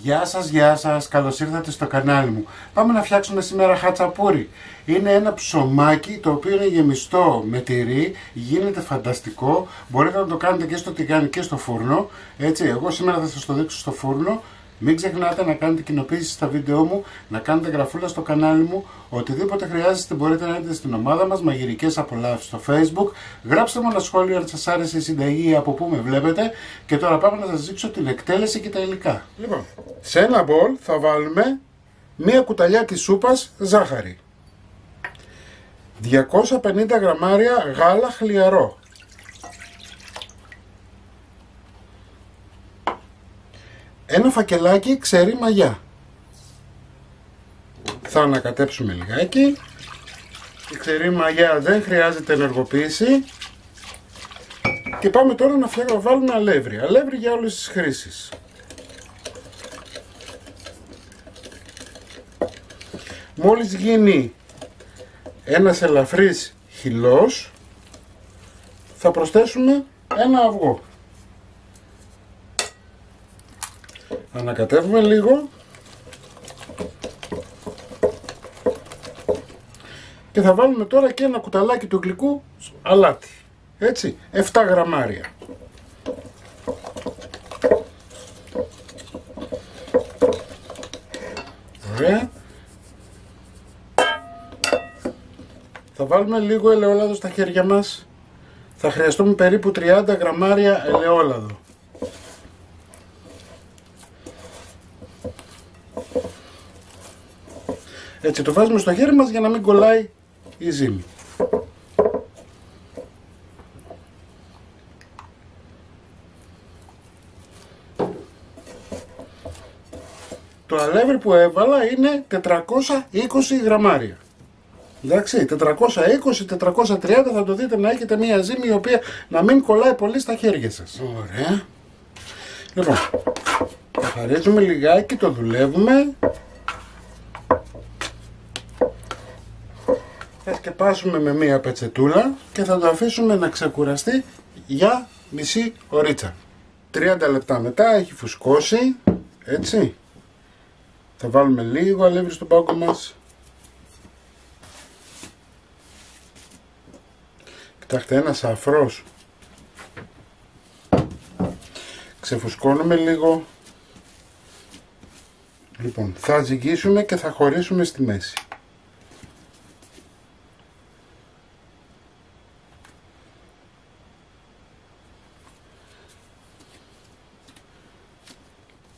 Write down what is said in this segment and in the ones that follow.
Γεια σας, καλώς ήρθατε στο κανάλι μου. Πάμε να φτιάξουμε σήμερα χατσαπούρι. Είναι ένα ψωμάκι το οποίο είναι γεμιστό με τυρί, γίνεται φανταστικό. Μπορείτε να το κάνετε και στο τηγάνι και στο φούρνο. Έτσι, εγώ σήμερα θα σας το δείξω στο φούρνο. Μην ξεχνάτε να κάνετε κοινοποίηση στα βίντεό μου, να κάνετε γραφούλα στο κανάλι μου. Οτιδήποτε χρειάζεστε μπορείτε να έρθετε στην ομάδα μας, μαγειρικές απολαύσεις στο Facebook. Γράψτε μου ένα σχόλιο αν σας άρεσε η συνταγή ή από πού με βλέπετε. Και τώρα πάμε να σας δείξω την εκτέλεση και τα υλικά. Λοιπόν, σε ένα μπολ θα βάλουμε μία κουταλιά της σούπας ζάχαρη. 250 γραμμάρια γάλα χλιαρό. Ένα φακελάκι ξερή μαγιά. Θα ανακατέψουμε λιγάκι. Η ξερή μαγιά δεν χρειάζεται ενεργοποίηση. Και πάμε τώρα να βάλουμε αλεύρι. Αλεύρι για όλες τις χρήσεις. Μόλις γίνει ένας ελαφρύς χυλός, θα προσθέσουμε ένα αυγό. Ανακατεύουμε λίγο και θα βάλουμε τώρα και ένα κουταλάκι του γλυκού αλάτι, έτσι, 7 γραμμάρια. Ωραία. Θα βάλουμε λίγο ελαιόλαδο στα χέρια μας. Θα χρειαστούμε περίπου 30 γραμμάρια ελαιόλαδο. Έτσι το βάζουμε στο χέρι μας για να μην κολλάει η ζύμη. Το αλεύρι που έβαλα είναι 420 γραμμάρια. Εντάξει, 420-430 θα το δείτε να έχετε μία ζύμη η οποία να μην κολλάει πολύ στα χέρια σας. Ωραία. Λοιπόν, καθαρίζουμε λιγάκι, το δουλεύουμε. Θα σκεπάσουμε με μία πετσετούλα και θα το αφήσουμε να ξεκουραστεί για μισή ωρίτσα. 30 λεπτά μετά έχει φουσκώσει, έτσι. Θα βάλουμε λίγο αλεύρι στον πάγκο μας. Κοιτάξτε, ένας αφρός. Ξεφουσκώνουμε λίγο. Λοιπόν, θα ζυγίσουμε και θα χωρίσουμε στη μέση.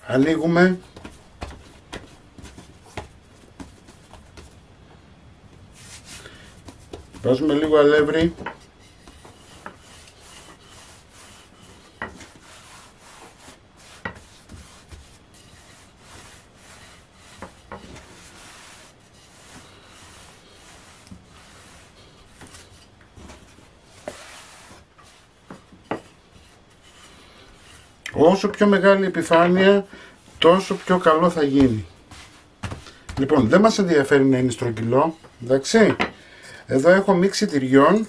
Ανοίγουμε. Βάζουμε λίγο αλεύρι. Όσο πιο μεγάλη επιφάνεια, τόσο πιο καλό θα γίνει. Λοιπόν, δεν μας ενδιαφέρει να είναι στρογγυλό, εντάξει. Εδώ έχω μίξη τυριών.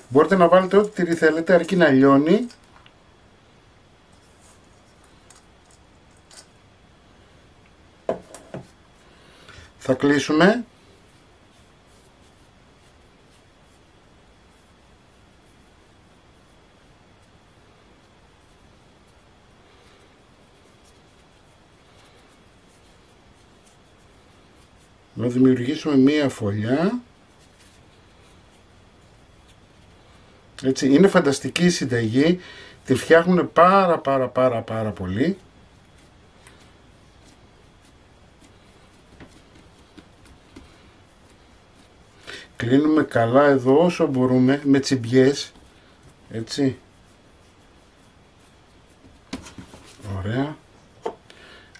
Μπορείτε να βάλετε ό,τι τυρί θέλετε, αρκεί να λιώνει. Θα κλείσουμε. Να δημιουργήσουμε μία φωλιά. Έτσι, είναι φανταστική η συνταγή. Τη φτιάχνουν πάρα πολύ. Κλείνουμε καλά εδώ όσο μπορούμε με τσιμπιές. Έτσι. Ωραία.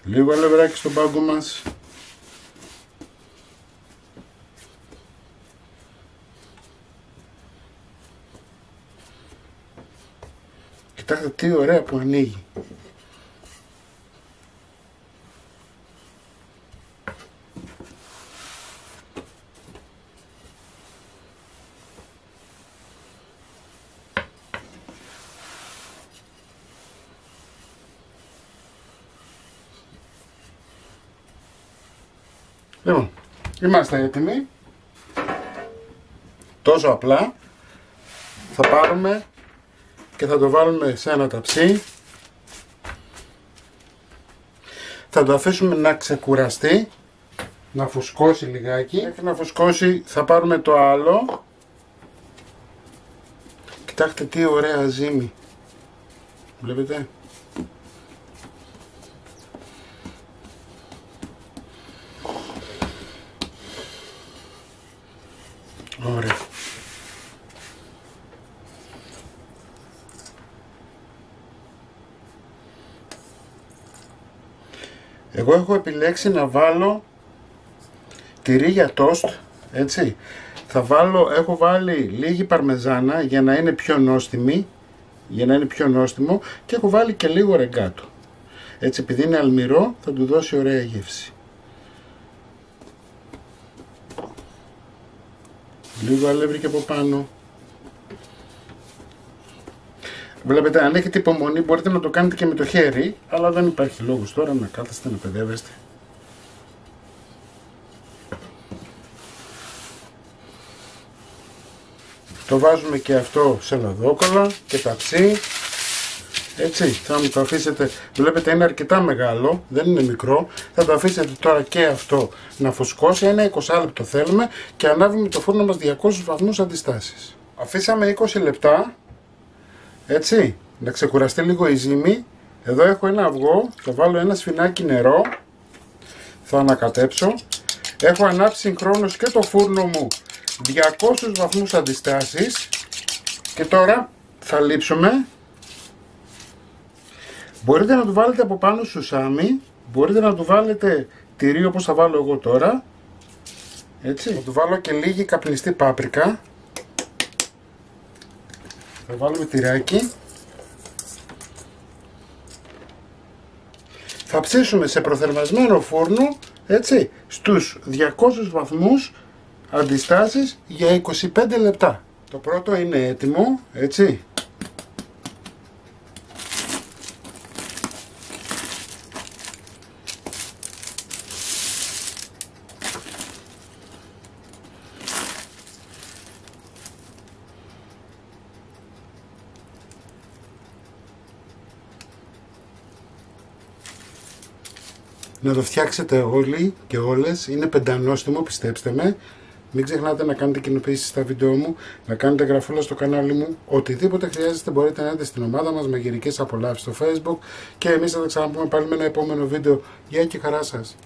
Λίγο αλευράκι στον πάγκο μας. Κοιτάξτε τι ωραία που ανοίγει. Λοιπόν, είμαστε έτοιμοι. Τόσο απλά. Θα πάρουμε και θα το βάλουμε σε ένα ταψί. Θα το αφήσουμε να ξεκουραστεί, να φουσκώσει λιγάκι. Μέχρι να φουσκώσει θα πάρουμε το άλλο. Κοιτάξτε τι ωραία ζύμη. Βλέπετε. Ωραία. Εγώ έχω επιλέξει να βάλω τυρί για τόστ, έτσι. Έχω βάλει λίγη παρμεζάνα για να είναι πιο νόστιμη, και έχω βάλει και λίγο ρεγκάτο. Έτσι, επειδή είναι αλμυρό, θα του δώσει ωραία γεύση. Λίγο αλεύρι και από πάνω. Βλέπετε, αν έχετε υπομονή μπορείτε να το κάνετε και με το χέρι, αλλά δεν υπάρχει λόγος τώρα να κάθεστε να παιδεύεστε. Το βάζουμε και αυτό σε λαδόκολλα και ταψί. Έτσι, θα μου το αφήσετε, βλέπετε είναι αρκετά μεγάλο, δεν είναι μικρό. Θα το αφήσετε τώρα και αυτό να φουσκώσει, ένα 20 λεπτό θέλουμε, και ανάβουμε το φούρνο μας 200 βαθμούς αντιστάσεις. Αφήσαμε 20 λεπτά, έτσι, να ξεκουραστεί λίγο η ζύμη. Εδώ έχω ένα αυγό, θα βάλω ένα σφινάκι νερό, θα ανακατέψω. Έχω ανάψει συγχρόνως και το φούρνο μου 200 βαθμούς αντιστάσεις και τώρα θα λείψουμε. Μπορείτε να του βάλετε από πάνω σουσάμι, μπορείτε να του βάλετε τυρί όπως θα βάλω εγώ τώρα. Έτσι, θα του βάλω και λίγη καπνιστή πάπρικα. Θα βάλουμε τυράκι. Θα ψήσουμε σε προθερμασμένο φούρνο, έτσι, στους 200 βαθμούς αντιστάσεις για 25 λεπτά. Το πρώτο είναι έτοιμο, έτσι. Να το φτιάξετε όλοι και όλες, είναι πεντανόστιμο, πιστέψτε με. Μην ξεχνάτε να κάνετε κοινοποιήσεις στα βίντεο μου, να κάνετε γραφούλα στο κανάλι μου. Οτιδήποτε χρειάζεστε μπορείτε να έρθετε στην ομάδα μας, μαγειρικές απολαύσεις στο Facebook, και εμείς θα τα ξαναπούμε πάλι με ένα επόμενο βίντεο. Γεια και χαρά σας!